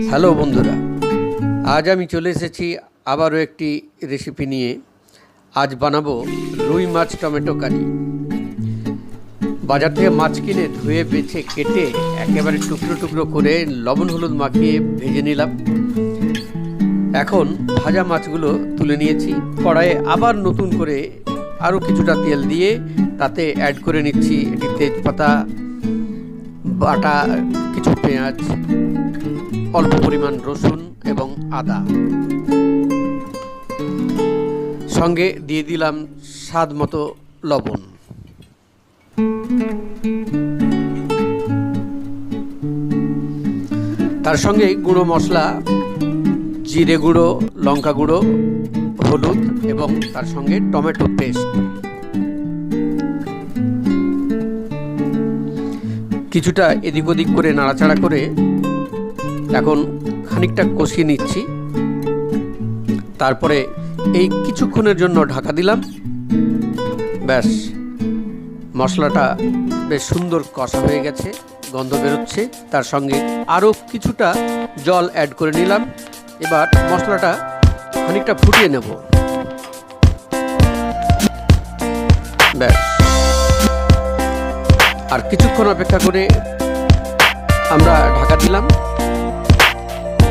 Hello বন্ধুরা, আজ আমি চলে এসেছি আবারও একটি রেসিপি নিয়ে। আজ বানাবো রুই মাছ টমেটো কারি। বাজার থেকে মাছ কিনে ধুয়ে বেছে কেটে একেবারে টুকরো টুকরো করে লবণ হলুদ মাখিয়ে ভেজে নিলাম। এখন ভাজা মাছগুলো তুলে নিয়েছি। কড়াইয়ে আবার নতুন করে আরও কিছুটা তেল দিয়ে তাতে অ্যাড করে নিচ্ছি একটি তেজপাতা বাটা, কিছু পেঁয়াজ, অল্প পরিমাণ রসুন এবং আদা, সঙ্গে দিয়ে দিলাম স্বাদ মতো লবণ। তার সঙ্গে গুঁড়ো মশলা, জিরে গুঁড়ো, লঙ্কা গুঁড়ো, হলুদ এবং তার সঙ্গে টমেটো পেস্ট কিছুটা এদিক ওদিক করে নাড়াচাড়া করে এখন খানিকটা কষিয়ে নিচ্ছি। তারপরে এই কিছুক্ষণের জন্য ঢাকা দিলাম। ব্যাস, মশলাটা বেশ সুন্দর কষা হয়ে গেছে, গন্ধ বেরোচ্ছে। তার সঙ্গে আরও কিছুটা জল অ্যাড করে নিলাম। এবার মশলাটা খানিকটা ফুটিয়ে নেব। ব্যাস, আর কিছুক্ষণ অপেক্ষা করে আমরা ঢাকা দিলাম।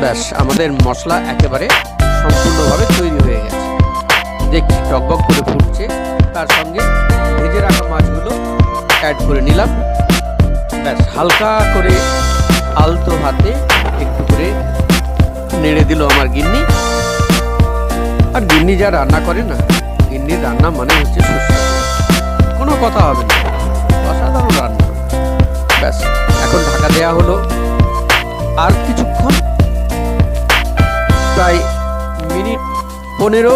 ব্যাস, আমাদের মশলা একেবারে সম্পূর্ণভাবে তৈরি হয়ে গেছে। দেখছি টকবক করে ফুটছে। তার সঙ্গে ভেজে রাখা মাছগুলো অ্যাড করে নিলাম। ব্যাস, হালকা করে আলতো হাতে একটু করে নেড়ে দিল আমার গিন্নি। আর গিন্নি যা রান্না করে না, গিন্নির রান্না মানে হচ্ছে সুস্বাদু, কোনো কথা হবে না, অসাধারণ রান্না। ব্যাস, এখন ঢাকা দেওয়া হলো। আর কিছুক্ষণ, প্রায় মিনিট 15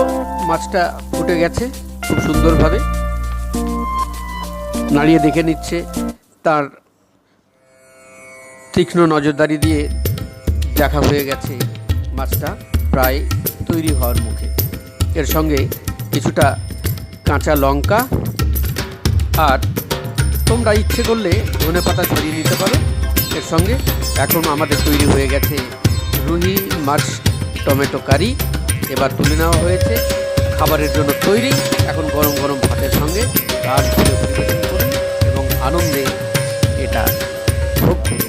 মাছটা ফুটে গেছে খুব সুন্দরভাবে। নাড়িয়ে দেখে নিচ্ছে। তার তীক্ষ্ণ নজরদারি দিয়ে দেখা হয়ে গেছে মাছটা প্রায় তৈরি হওয়ার মুখে। এর সঙ্গে কিছুটা কাঁচা লঙ্কা আর তোমরা ইচ্ছে করলে ধনেপাতা ছড়িয়ে নিতে পারো এর সঙ্গে। এখন আমাদের তৈরি হয়ে গেছে রুই মাছ টমেটো কারি। এবার তুলে নেওয়া হয়েছে, খাবারের জন্য তৈরি। এখন গরম গরম ভাতের সঙ্গে আর পরিবেশন করুন এবং আনন্দে এটা ভোগ করুন।